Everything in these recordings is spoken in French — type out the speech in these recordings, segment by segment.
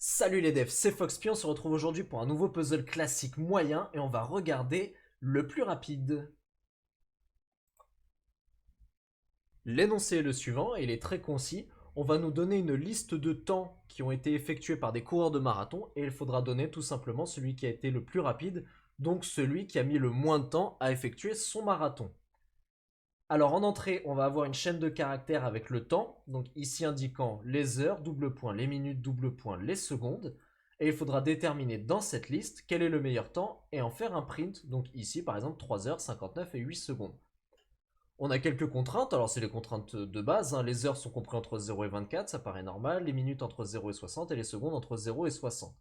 Salut les devs, c'est Foxpy, on se retrouve aujourd'hui pour un nouveau puzzle classique moyen et on va regarder le plus rapide. L'énoncé est le suivant et il est très concis. On va nous donner une liste de temps qui ont été effectués par des coureurs de marathon et il faudra donner tout simplement celui qui a été le plus rapide, donc celui qui a mis le moins de temps à effectuer son marathon. Alors en entrée, on va avoir une chaîne de caractères avec le temps, donc ici indiquant les heures, double point, les minutes, double point, les secondes. Et il faudra déterminer dans cette liste quel est le meilleur temps et en faire un print, donc ici par exemple 3 heures 59 et 8 secondes. On a quelques contraintes, alors c'est les contraintes de base, hein. Les heures sont comprises entre 0 et 24, ça paraît normal, les minutes entre 0 et 60 et les secondes entre 0 et 60.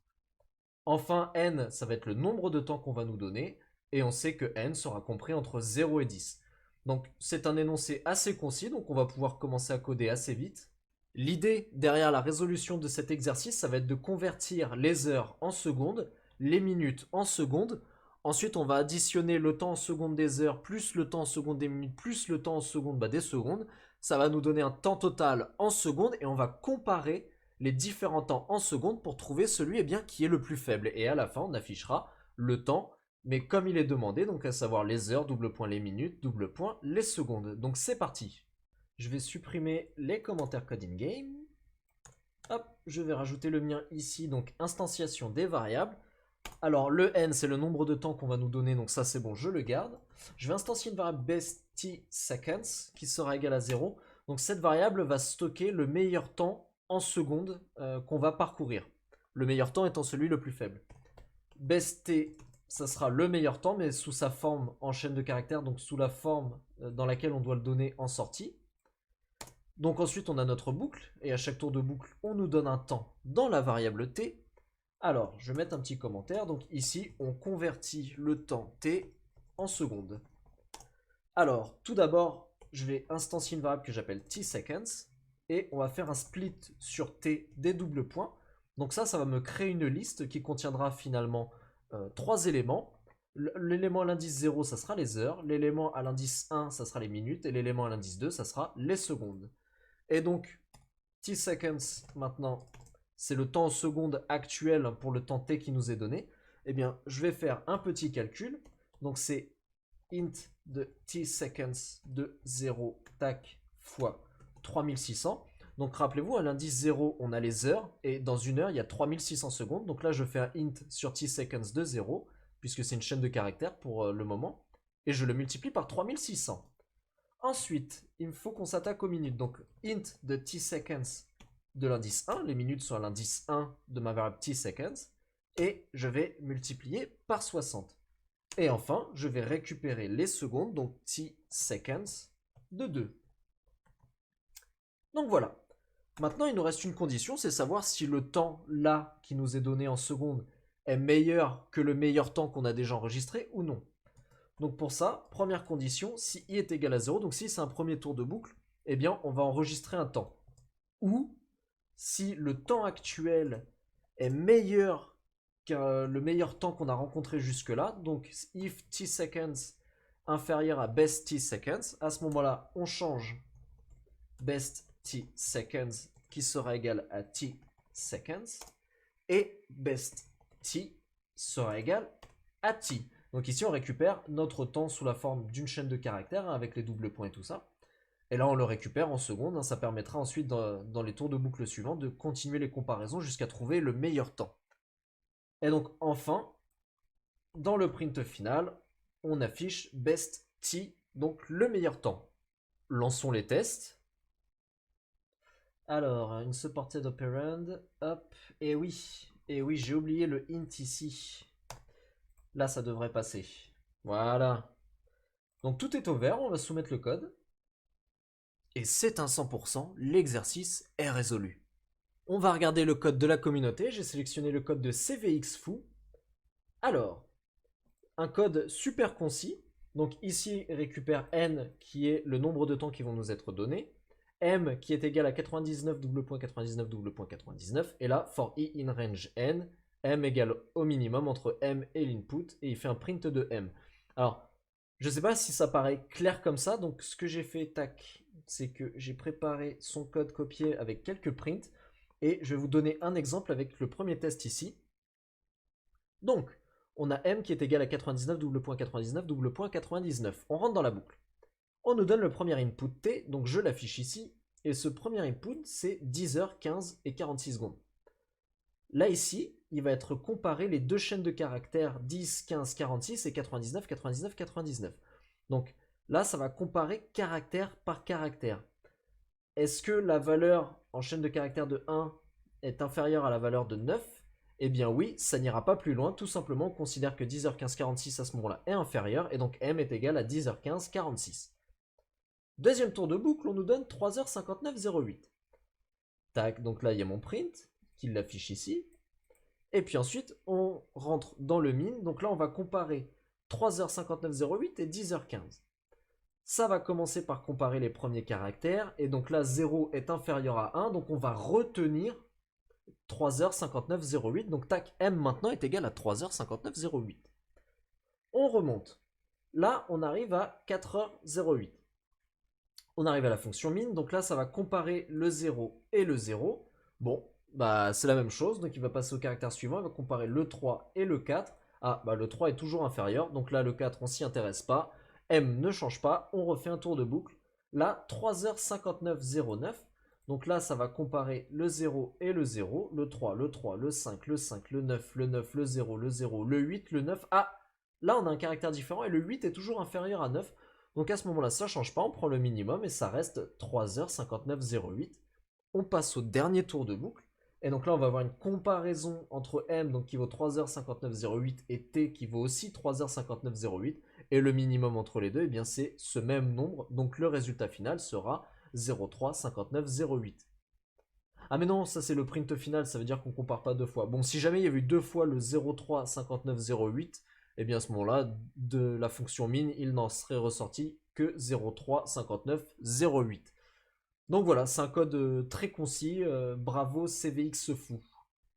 Enfin, n, ça va être le nombre de temps qu'on va nous donner, et on sait que n sera compris entre 0 et 10. Donc c'est un énoncé assez concis, donc on va pouvoir commencer à coder assez vite. L'idée derrière la résolution de cet exercice, ça va être de convertir les heures en secondes, les minutes en secondes. Ensuite, on va additionner le temps en secondes des heures, plus le temps en secondes des minutes, plus le temps en secondes des secondes. Ça va nous donner un temps total en secondes et on va comparer les différents temps en secondes pour trouver celui qui est le plus faible. Et à la fin, on affichera le temps, mais comme il est demandé, donc à savoir les heures, double point les minutes, double point les secondes. Donc c'est parti. Je vais supprimer les commentaires code in-game. Hop, je vais rajouter le mien ici, donc instanciation des variables. Alors le n, c'est le nombre de temps qu'on va nous donner, donc ça c'est bon, je le garde. Je vais instancier une variable bestSeconds qui sera égale à 0. Donc cette variable va stocker le meilleur temps en secondes qu'on va parcourir. Le meilleur temps étant celui le plus faible. Best, ça sera le meilleur temps, mais sous sa forme en chaîne de caractères, donc sous la forme dans laquelle on doit le donner en sortie. Donc ensuite on a notre boucle, et à chaque tour de boucle, on nous donne un temps dans la variable t. Alors, je vais mettre un petit commentaire. Donc ici, on convertit le temps t en secondes. Alors, tout d'abord, je vais instancier une variable que j'appelle tseconds, et on va faire un split sur t des doubles points. Donc ça va me créer une liste qui contiendra finalement trois éléments. L'élément à l'indice 0, ça sera les heures. L'élément à l'indice 1, ça sera les minutes. Et l'élément à l'indice 2, ça sera les secondes. Et donc, tseconds, maintenant, c'est le temps en secondes actuel pour le temps t qui nous est donné. Eh bien, je vais faire un petit calcul. Donc, c'est int de tseconds de 0, tac, fois 3600. Donc, rappelez-vous, à l'indice 0, on a les heures. Et dans une heure, il y a 3600 secondes. Donc là, je fais un int sur tseconds de 0, puisque c'est une chaîne de caractères pour le moment. Et je le multiplie par 3600. Ensuite, il faut qu'on s'attaque aux minutes. Donc, int de tseconds de l'indice 1. Les minutes sont à l'indice 1 de ma variable tseconds. Et je vais multiplier par 60. Et enfin, je vais récupérer les secondes, donc tseconds de 2. Donc voilà. Maintenant, il nous reste une condition, c'est savoir si le temps là qui nous est donné en secondes est meilleur que le meilleur temps qu'on a déjà enregistré ou non. Donc pour ça, première condition, si i est égal à 0, donc si c'est un premier tour de boucle, eh bien on va enregistrer un temps. Ou si le temps actuel est meilleur que le meilleur temps qu'on a rencontré jusque-là, donc if tseconds inférieur à best tseconds, à ce moment-là, on change best tseconds qui sera égal à tseconds et best t sera égal à t. Donc ici, on récupère notre temps sous la forme d'une chaîne de caractères avec les doubles points et tout ça. Et là, on le récupère en secondes. Ça permettra ensuite, dans les tours de boucle suivants, de continuer les comparaisons jusqu'à trouver le meilleur temps. Et donc, enfin, dans le print final, on affiche best t, donc le meilleur temps. Lançons les tests. Alors, une supported operand, hop, et oui, j'ai oublié le int ici. Là, ça devrait passer. Voilà. Donc tout est au vert, on va soumettre le code. Et c'est un 100%, l'exercice est résolu. On va regarder le code de la communauté, j'ai sélectionné le code de CVXFoo. Alors, un code super concis. Donc ici, il récupère n qui est le nombre de temps qui vont nous être donnés. M qui est égal à 99 99 et là for i in range n, m égale au minimum entre m et l'input et il fait un print de m. Alors je sais pas si ça paraît clair comme ça, donc ce que j'ai fait, tac, c'est que j'ai préparé son code copié avec quelques prints. Et je vais vous donner un exemple avec le premier test ici. Donc, on a m qui est égal à 99, double point 99, double point 99. On rentre dans la boucle. On nous donne le premier input t, donc je l'affiche ici. Et ce premier input, c'est 10h, 15 et 46 secondes. Là, ici, il va être comparé les deux chaînes de caractères 10, 15, 46 et 99, 99, 99. Donc là, ça va comparer caractère par caractère. Est-ce que la valeur en chaîne de caractères de 1 est inférieure à la valeur de 9? Eh bien oui, ça n'ira pas plus loin. Tout simplement, on considère que 10h15, 46 à ce moment-là est inférieur et donc m est égal à 10h15, 46. Deuxième tour de boucle, on nous donne 3h59, 08. Tac, donc là, il y a mon print qui l'affiche ici. Et puis ensuite, on rentre dans le min. Donc là, on va comparer 3h59,08 et 10h15. Ça va commencer par comparer les premiers caractères. Et donc là, 0 est inférieur à 1. Donc on va retenir 3h59,08. Donc tac, m maintenant est égal à 3h59,08. On remonte. Là, on arrive à 4h08. On arrive à la fonction min. Donc là, ça va comparer le 0 et le 0. Bon, bah c'est la même chose, donc il va passer au caractère suivant, il va comparer le 3 et le 4. Ah, bah le 3 est toujours inférieur, donc là le 4 on s'y intéresse pas. M ne change pas, on refait un tour de boucle. Là, 3h59,09. Donc là, ça va comparer le 0 et le 0, le 3, le 3, le 5, le 5, le 9, le 9, le 0, le 0, le 8, le 9. Ah, là on a un caractère différent et le 8 est toujours inférieur à 9. Donc à ce moment-là, ça change pas, on prend le minimum et ça reste 3h59,08. On passe au dernier tour de boucle. Et donc là, on va avoir une comparaison entre M, donc qui vaut 3h59,08, et T, qui vaut aussi 3h59,08. Et le minimum entre les deux, eh bien, c'est ce même nombre. Donc le résultat final sera 0,359,08. Ah mais non, ça c'est le print final, ça veut dire qu'on compare pas deux fois. Bon, si jamais il y avait eu deux fois le 0,359,08, eh bien à ce moment-là, de la fonction min, il n'en serait ressorti que 0,359,08. Donc voilà, c'est un code très concis, bravo CVX fou.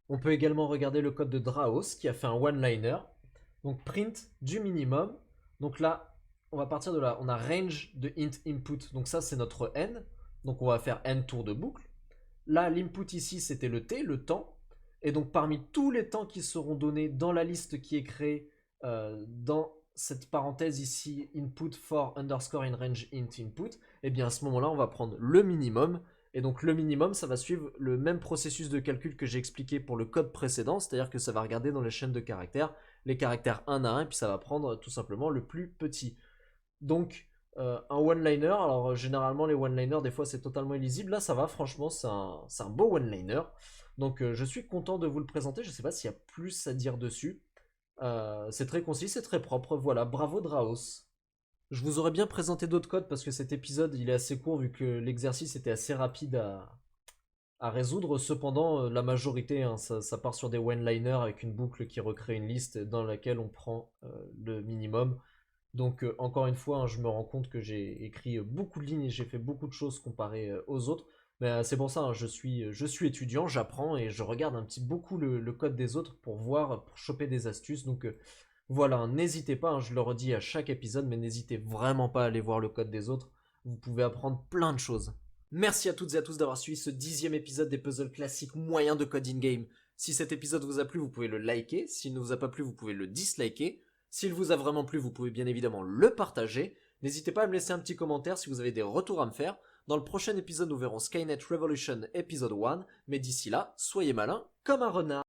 On peut également regarder le code de Draos qui a fait un one-liner. Donc print du minimum. Donc là, on va partir de là. On a range de int input. Donc ça, c'est notre n. Donc on va faire n tours de boucle. Là, l'input ici, c'était le t, le temps. Et donc parmi tous les temps qui seront donnés dans la liste qui est créée dans cette parenthèse ici, input for underscore in range int input, et bien à ce moment-là, on va prendre le minimum. Et donc le minimum, ça va suivre le même processus de calcul que j'ai expliqué pour le code précédent, c'est-à-dire que ça va regarder dans les chaînes de caractères, les caractères 1 à 1, et puis ça va prendre tout simplement le plus petit. Donc un one-liner, alors généralement les one-liners, des fois c'est totalement illisible, là ça va, franchement c'est un beau one-liner. Donc je suis content de vous le présenter, je ne sais pas s'il y a plus à dire dessus. C'est très concis, c'est très propre, voilà, bravo Draos. Je vous aurais bien présenté d'autres codes parce que cet épisode il est assez court vu que l'exercice était assez rapide à résoudre. Cependant, la majorité, hein, ça part sur des one-liners avec une boucle qui recrée une liste dans laquelle on prend le minimum. Donc encore une fois, hein, je me rends compte que j'ai écrit beaucoup de lignes et j'ai fait beaucoup de choses comparé aux autres. Mais c'est pour ça, hein, je suis étudiant, j'apprends et je regarde beaucoup le code des autres pour voir, pour choper des astuces. Donc voilà, hein, n'hésitez pas, hein, je le redis à chaque épisode, mais n'hésitez vraiment pas à aller voir le code des autres. Vous pouvez apprendre plein de choses. Merci à toutes et à tous d'avoir suivi ce 10e épisode des puzzles classiques moyens de code in-game. Si cet épisode vous a plu, vous pouvez le liker. S'il ne vous a pas plu, vous pouvez le disliker. S'il vous a vraiment plu, vous pouvez bien évidemment le partager. N'hésitez pas à me laisser un petit commentaire si vous avez des retours à me faire. Dans le prochain épisode, nous verrons Skynet Revolution épisode 1. Mais d'ici là, soyez malins comme un renard.